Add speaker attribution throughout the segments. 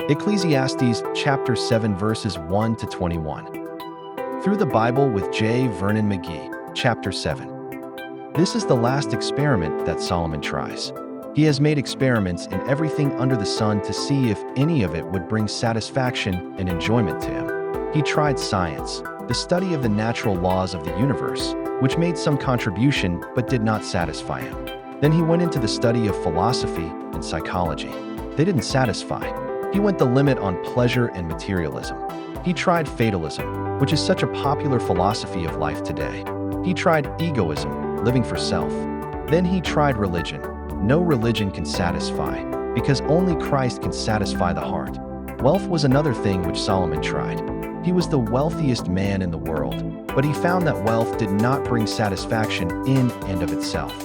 Speaker 1: Ecclesiastes chapter 7 verses 1 to 21. Through the Bible with J. Vernon McGee, chapter 7. This is the last experiment that Solomon tries. He has made experiments in everything under the sun to see if any of it would bring satisfaction and enjoyment to him. He tried science, the study of the natural laws of the universe, which made some contribution but did not satisfy him. Then he went into the study of philosophy and psychology. They didn't satisfy. He went the limit on pleasure and materialism. He tried fatalism, which is such a popular philosophy of life today. He tried egoism, living for self. Then he tried religion. No religion can satisfy, because only Christ can satisfy the heart. Wealth was another thing which Solomon tried. He was the wealthiest man in the world, but he found that wealth did not bring satisfaction in and of itself.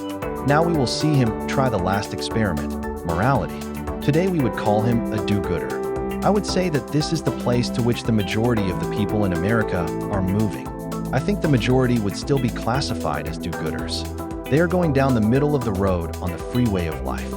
Speaker 1: Now we will see him try the last experiment, morality. Today we would call him a do-gooder. I would say that this is the place to which the majority of the people in America are moving. I think the majority would still be classified as do-gooders. They are going down the middle of the road on the freeway of life.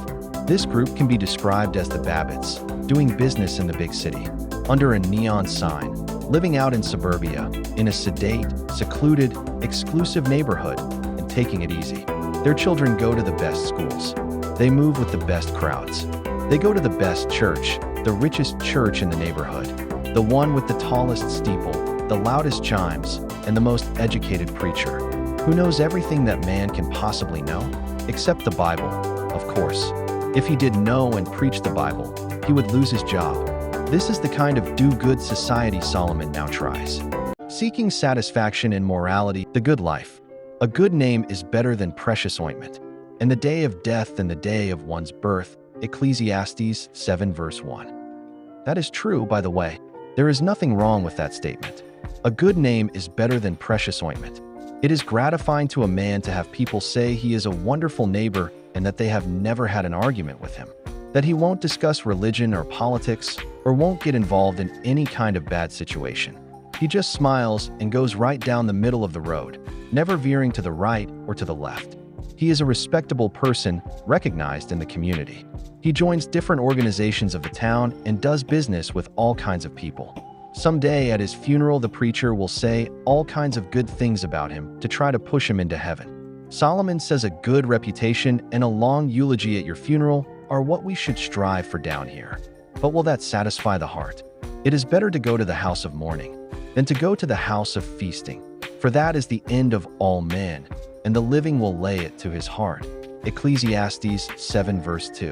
Speaker 1: This group can be described as the Babbitts, doing business in the big city, under a neon sign, living out in suburbia, in a sedate, secluded, exclusive neighborhood, and taking it easy. Their children go to the best schools. They move with the best crowds. They go to the best church, the richest church in the neighborhood, the one with the tallest steeple, the loudest chimes, and the most educated preacher, who knows everything that man can possibly know, except the Bible, of course. If he did know and preach the Bible, he would lose his job. This is the kind of do-good society Solomon now tries. Seeking satisfaction in morality, the good life. A good name is better than precious ointment, and the day of death than the day of one's birth. Ecclesiastes 7 verse 1. That is true, by the way. There is nothing wrong with that statement. A good name is better than precious ointment. It is gratifying to a man to have people say he is a wonderful neighbor and that they have never had an argument with him, that he won't discuss religion or politics or won't get involved in any kind of bad situation. He just smiles and goes right down the middle of the road, never veering to the right or to the left. He is a respectable person, recognized in the community. He joins different organizations of the town and does business with all kinds of people. Someday at his funeral, the preacher will say all kinds of good things about him to try to push him into heaven. Solomon says a good reputation and a long eulogy at your funeral are what we should strive for down here. But will that satisfy the heart? It is better to go to the house of mourning than to go to the house of feasting, for that is the end of all men, and the living will lay it to his heart. Ecclesiastes 7 verse 2.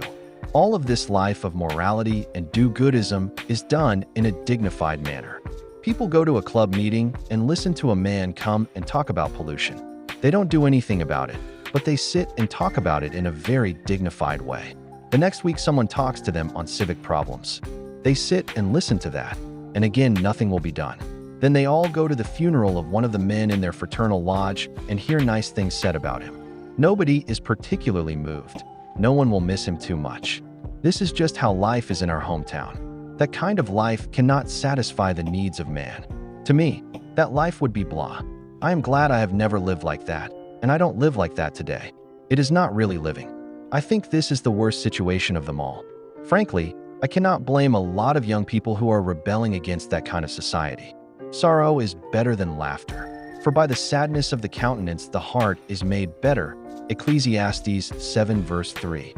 Speaker 1: All of this life of morality and do-goodism is done in a dignified manner. People go to a club meeting and listen to a man come and talk about pollution. They don't do anything about it, but they sit and talk about it in a very dignified way. The next week someone talks to them on civic problems. They sit and listen to that, and again nothing will be done. Then they all go to the funeral of one of the men in their fraternal lodge and hear nice things said about him. Nobody is particularly moved. No one will miss him too much. This is just how life is in our hometown. That kind of life cannot satisfy the needs of man. To me, that life would be blah. I am glad I have never lived like that, and I don't live like that today. It is not really living. I think this is the worst situation of them all. Frankly, I cannot blame a lot of young people who are rebelling against that kind of society. Sorrow is better than laughter, for by the sadness of the countenance the heart is made better. Ecclesiastes 7 verse 3.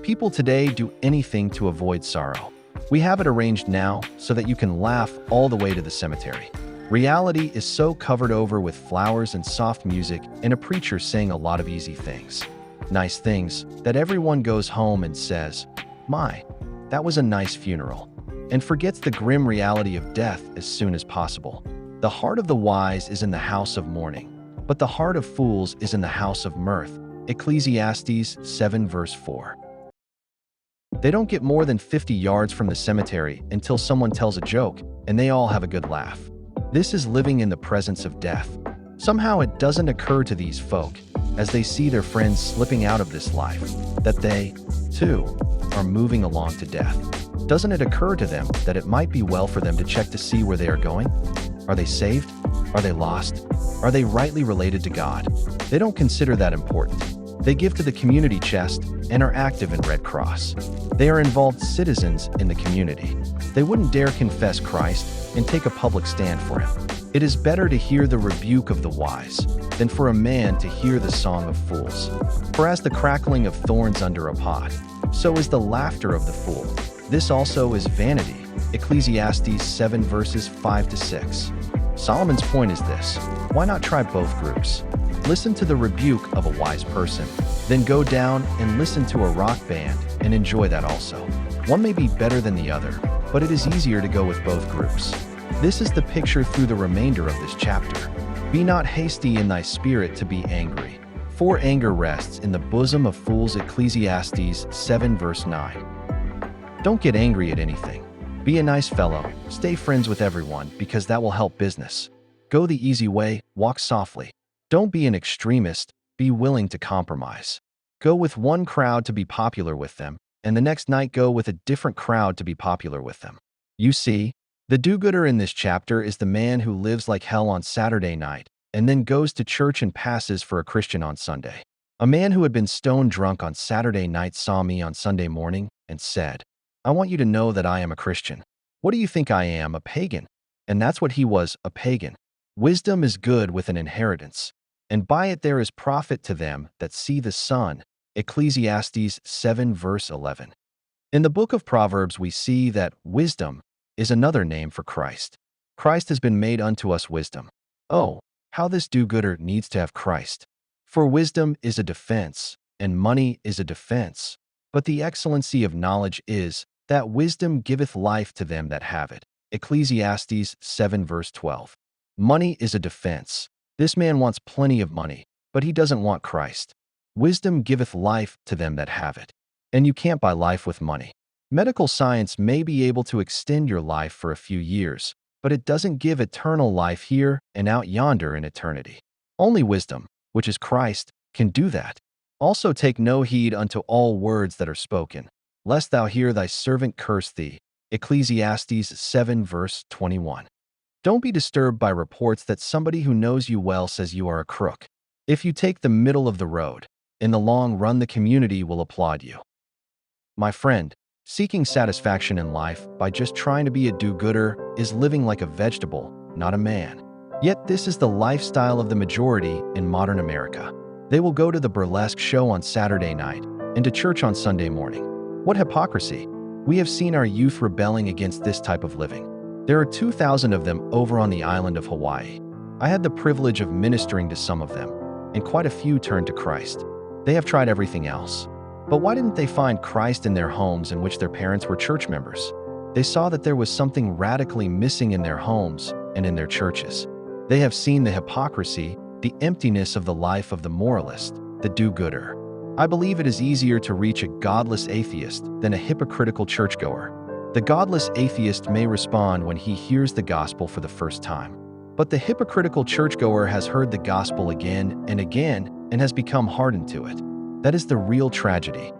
Speaker 1: People today do anything to avoid sorrow. We have it arranged now so that you can laugh all the way to the cemetery. Reality is so covered over with flowers and soft music and a preacher saying a lot of easy things, nice things, that everyone goes home and says, "My, that was a nice funeral," and forgets the grim reality of death as soon as possible. The heart of the wise is in the house of mourning, but the heart of fools is in the house of mirth. Ecclesiastes 7 verse 4. They don't get more than 50 yards from the cemetery until someone tells a joke, and they all have a good laugh. This is living in the presence of death. Somehow it doesn't occur to these folk, as they see their friends slipping out of this life, that they, too, are moving along to death. Doesn't it occur to them that it might be well for them to check to see where they are going? Are they saved? Are they lost? Are they rightly related to God? They don't consider that important. They give to the community chest and are active in Red Cross. They are involved citizens in the community. They wouldn't dare confess Christ and take a public stand for him. It is better to hear the rebuke of the wise than for a man to hear the song of fools. For as the crackling of thorns under a pot, so is the laughter of the fool. This also is vanity. Ecclesiastes 7 verses 5 to 6. Solomon's point is this: why not try both groups? Listen to the rebuke of a wise person, then go down and listen to a rock band and enjoy that also. One may be better than the other, but it is easier to go with both groups. This is the picture through the remainder of this chapter. Be not hasty in thy spirit to be angry, for anger rests in the bosom of fools. Ecclesiastes 7 verse 9. Don't get angry at anything. Be a nice fellow, stay friends with everyone because that will help business. Go the easy way, walk softly. Don't be an extremist, be willing to compromise. Go with one crowd to be popular with them, and the next night go with a different crowd to be popular with them. You see, the do-gooder in this chapter is the man who lives like hell on Saturday night and then goes to church and passes for a Christian on Sunday. A man who had been stone drunk on Saturday night saw me on Sunday morning and said, "I want you to know that I am a Christian." What do you think I am, a pagan? And that's what he was, a pagan. Wisdom is good with an inheritance, and by it there is profit to them that see the sun. Ecclesiastes 7 verse 11. In the book of Proverbs we see that wisdom is another name for Christ. Christ has been made unto us wisdom. Oh, how this do-gooder needs to have Christ. For wisdom is a defense, and money is a defense. But the excellency of knowledge is that wisdom giveth life to them that have it. Ecclesiastes 7 verse 12. Money is a defense. This man wants plenty of money, but he doesn't want Christ. Wisdom giveth life to them that have it. And you can't buy life with money. Medical science may be able to extend your life for a few years, but it doesn't give eternal life here and out yonder in eternity. Only wisdom, which is Christ, can do that. Also take no heed unto all words that are spoken, lest thou hear thy servant curse thee. Ecclesiastes 7 verse 21. Don't be disturbed by reports that somebody who knows you well says you are a crook. If you take the middle of the road, in the long run the community will applaud you. My friend, seeking satisfaction in life by just trying to be a do-gooder is living like a vegetable, not a man. Yet this is the lifestyle of the majority in modern America. They will go to the burlesque show on Saturday night and to church on Sunday morning. What hypocrisy! We have seen our youth rebelling against this type of living. There are 2,000 of them over on the island of Hawaii. I had the privilege of ministering to some of them, and quite a few turned to Christ. They have tried everything else. But why didn't they find Christ in their homes in which their parents were church members? They saw that there was something radically missing in their homes and in their churches. They have seen the hypocrisy, the emptiness of the life of the moralist, the do-gooder. I believe it is easier to reach a godless atheist than a hypocritical churchgoer. The godless atheist may respond when he hears the gospel for the first time. But the hypocritical churchgoer has heard the gospel again and again and has become hardened to it. That is the real tragedy.